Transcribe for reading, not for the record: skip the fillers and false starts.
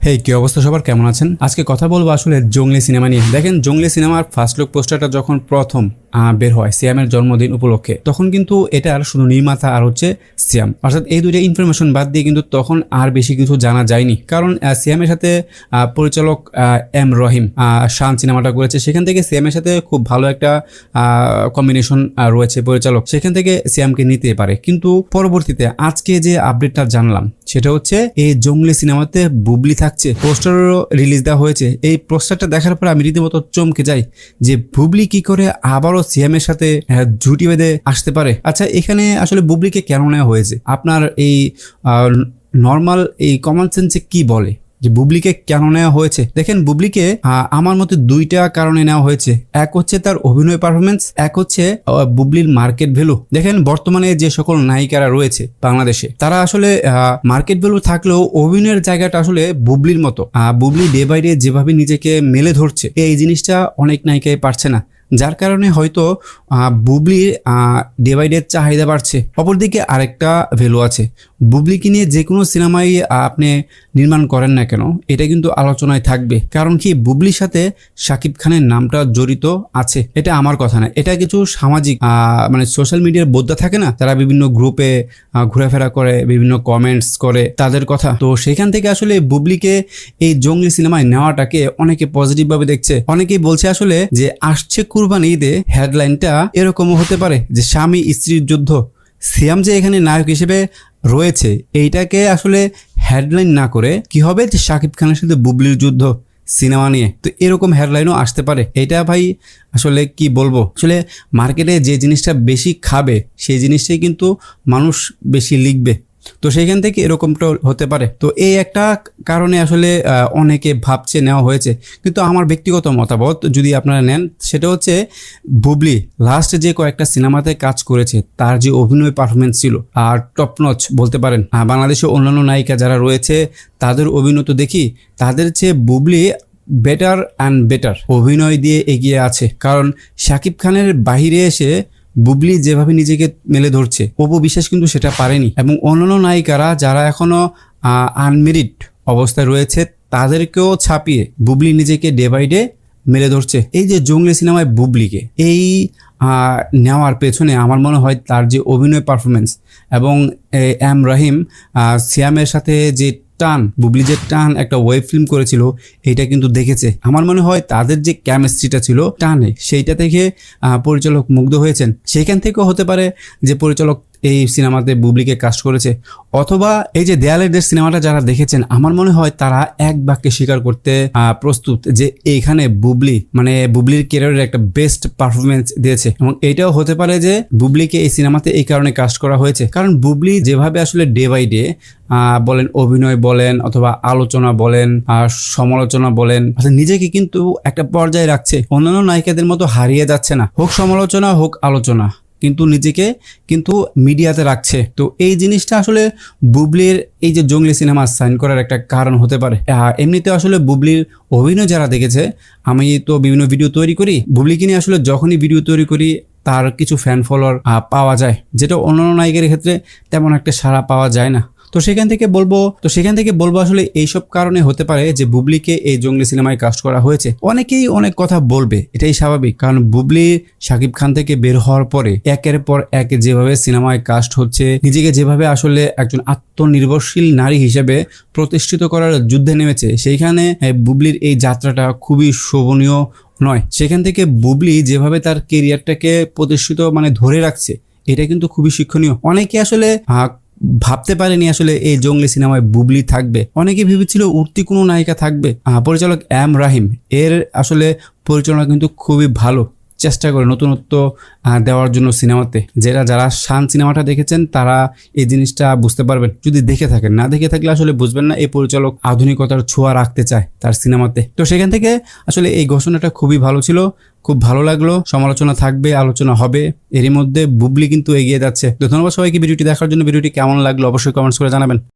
হেই কি অবস্থা সবার, কেমন আছেন? আজকে কথা বলবো আসলে জঙ্গলি সিনেমা নিয়ে। দেখেন, জঙ্গলি সিনেমার ফার্স্ট লুক পোস্টারটা যখন প্রথম বের হয় সিয়ামের জন্মদিন উপলক্ষে, তখন কিন্তু এটার শুধু নির্মাতা আর হচ্ছে সিয়াম, অর্থাৎ এই দুইটা ইনফরমেশন বাদ দিয়ে কিন্তু তখন আর বেশি কিছু জানা যায়নি। কারণ সিয়ামের সাথে পরিচালক এম রহিম শান সিনেমাটা করেছে, সেখান থেকে সিয়ামের সাথে খুব ভালো একটা কম্বিনেশন রয়েছে পরিচালক, সেখান থেকে সিয়ামকে নিতে পারে। কিন্তু পরবর্তীতে আজকে যে আপডেটটা জানলাম সেটা হচ্ছে এই জঙ্গলি সিনেমাতে বুবলি থাকছে, পোস্টারও রিলিজ দেওয়া হয়েছে। এই পোস্টারটা দেখার পর আমি রীতিমতো চমকে যাই যে বুবলি কি করে আবারও সিয়ামের সাথে জুটি বেঁধে আসতে পারে। আচ্ছা, এখানে আসলে বুবলিকে কেন নেওয়া হয়েছে? আপনার এই নর্মাল এই কমন সেন্সে কি বলে যে বুবলিকে কেন নেওয়া হয়েছে? দেখেন, বুবলিকে আমার মতে দুইটা কারণে নেওয়া হয়েছে। এক হচ্ছে তার অভিনয় পারফরমেন্স, এক হচ্ছে বুবলির মার্কেট ভ্যালু। দেখেন, বর্তমানে যে সকল নায়িকারা রয়েছে বাংলাদেশে, তারা আসলে মার্কেট ভ্যালু থাকলেও অভিনয়ের জায়গাটা আসলে বুবলির মতো। বুবলি ডে বাই ডে যেভাবে নিজেকে মেলে ধরছে, এই জিনিসটা অনেক নায়িকাই পারছে না, যার কারণে হয়তো বুবলির ডে বাই ডে চাহিদা বাড়ছে। অপরদিকে আরেকটা ভ্যালু আছে, বুবলিকে নিয়ে যে কোনো সিনেমাই আপনি নির্মাণ করেন না কেন, এটা কিন্তু আলোচনায় থাকবে। কারণ কি, বুবলির সাথে শাকিব খানের নামটা জড়িত আছে। এটা আমার কথা না, এটা কিছু সামাজিক মানে সোশ্যাল মিডিয়ার বোদ্ধা থাকে না, তারা বিভিন্ন গ্রুপে ঘোরাফেরা করে, বিভিন্ন কমেন্টস করে তাদের কথা। তো সেখান থেকে আসলে বুবলিকে এই জঙ্গলি সিনেমায় নেওয়াটাকে অনেকে পজিটিভ ভাবে দেখছে। অনেকেই বলছে আসলে যে আসছে কুরবানি ঈদে হেডলাইনটা এরকমও হতে পারে যে স্বামী স্ত্রীর যুদ্ধ। সিয়াম যে এখানে নায়ক হিসেবে রয়েছে, এইটাকে আসলে হেডলাইন না করে কি হবে যে শাকিব খানের সাথে বুবলির যুদ্ধ সিনেমা নিয়ে। তো এরকম হেডলাইনও আসতে পারে। এটা ভাই আসলে কি বলবো, আসলে মার্কেটে যে জিনিসটা বেশি খাবে সেই জিনিসটাই কিন্তু মানুষ বেশি লিখবে। তো সেইখান থেকে এরকমটা হতে পারে। তো এই একটা কারণে আসলে অনেকে ভাবছে নেওয়া হয়েছে। কিন্তু আমার ব্যক্তিগত মতামত যদি আপনারা নেন, সেটা হচ্ছে বুবলি লাস্ট যে কয়েকটা সিনেমাতে কাজ করেছে, তার যে অভিনয় পারফরমেন্স ছিল আর টপ নচ বলতে পারেন। বাংলাদেশে অন্যান্য নায়িকা যারা রয়েছে তাদের অভিনয় তো দেখি, তাদের চেয়ে বুবলি বেটার অ্যান্ড বেটার অভিনয় দিয়ে এগিয়ে আছে। কারণ শাকিব খানের বাহিরে এসে বুবলি যেভাবে নিজেকে মেলে ধরছে, অপু বিশ্বাস কিন্তু সেটা পারেনি। এবং অন্যান্য নায়িকারা যারা এখনো আনমেরিড অবস্থায় রয়েছে, তাদেরকেও ছাপিয়ে বুবলি নিজেকে ডে বাই ডে মেলে ধরছে। এই যে জঙ্গলি সিনেমায় বুবলিকে এই নেওয়ার পেছনে আমার মনে হয় তার যে অভিনয় পারফরমেন্স এবং এম রহিম সিয়ামের সাথে যে টান, বুবলি যে টান একটা ওয়েব ফিল্ম করেছিল, এটা কিন্তু দেখেছে। আমার মনে হয় তাদের যে কেমিস্ট্রিটা ছিল টানে, সেইটা থেকে পরিচালক মুগ্ধ হয়েছেন। সেইখান থেকেও হতে পারে যে পরিচালক এই সিনেমাতে বুবলিকে কাস্ট করেছে। অথবা এই যে দেয়ালের দেশ সিনেমাটা যারা দেখেছেন, আমার মনে হয় তারা এক বাক্যে স্বীকার করতে প্রস্তুত যে এইখানে বুবলি মানে বুবলির ক্যারিয়ারের একটা বেস্ট পারফরমেন্স দিয়েছে। এবং এইটাও হতে পারে যে বুবলিকে এই সিনেমাতে এই কারণে কাস্ট করা হয়েছে। কারণ বুবলি যেভাবে আসলে ডে বাই ডে বলেন, অভিনয় বলেন অথবা আলোচনা বলেন আর সমালোচনা বলেন, নিজেকে কিন্তু একটা পর্যায়ে রাখছে, অন্যান্য নায়িকাদের মতো হারিয়ে যাচ্ছে না। হোক সমালোচনা হোক আলোচনা, কিন্তু নিজেকে কিন্তু মিডিয়াতে রাখছে। তো এই জিনিসটা আসলে বুবলির এই যে জঙ্গলি সিনেমা সাইন করার একটা কারণ হতে পারে। এমনিতে আসলে বুবলির অভিনয় যারা দেখেছে, আমি তো বিভিন্ন ভিডিও তৈরি করি, বুবলিকে নিয়ে আসলে যখনই ভিডিও তৈরি করি তার কিছু ফ্যান ফলোয়ার পাওয়া যায়, যেটা অন্যান্য নায়িকার ক্ষেত্রে তেমন একটা সাড়া পাওয়া যায় না। তো সেখান থেকে বলবো আসলে এইসব কারণে হতে পারে যে বুবলিকে এই জঙ্গলি সিনেমায় কাস্ট করা হয়েছে। অনেকেই অনেক কথা বলবে, এটাই স্বাভাবিক। কারণ বুবলি শাকিব খান থেকে বের হওয়ার পরে একের পর এক যেভাবে সিনেমায় কাস্ট হচ্ছে, নিজেকে যেভাবে আসলে একজন আত্মনির্ভরশীল নারী হিসেবে প্রতিষ্ঠিত করার যুদ্ধে নেমেছে, সেইখানে বুবলির এই যাত্রাটা খুবই শোভনীয় নয়। সেখান থেকে বুবলি যেভাবে তার কেরিয়ারটাকে প্রতিষ্ঠিত মানে ধরে রাখছে, এটা কিন্তু খুবই শিক্ষণীয়। অনেকে আসলে ভাবতে পারেনি আসলে এই জঙ্গলি সিনেমায় বুবলি থাকবে। অনেকে ভেবেছিল উঠতি কোনো নায়িকা থাকবে। পরিচালক এম রাহিম এর আসলে পরিচালনা কিন্তু খুবই ভালো, চেষ্টা করে নতুনত্ব দেওয়ার জন্য সিনেমাতে। যারা শান সিনেমাটা দেখেছেন তারা এই জিনিসটা বুঝতে পারবেন। যদি দেখে থাকেন, না দেখে থাকলে আসলে বুঝবেন না এই পরিচালক আধুনিকতার ছোঁয়া রাখতে চায় তার সিনেমাতে। তো সেখান থেকে আসলে এই ঘোষণাটা খুবই ভালো ছিল, খুব ভালো লাগলো। সমালোচনা থাকবে, আলোচনা হবে, এরই মধ্যে বুবলি কিন্তু এগিয়ে যাচ্ছে। তো ধন্যবাদ সবাইকে ভিডিওটি দেখার জন্য। ভিডিওটি কেমন লাগলো অবশ্যই কমেন্টস করে জানাবেন।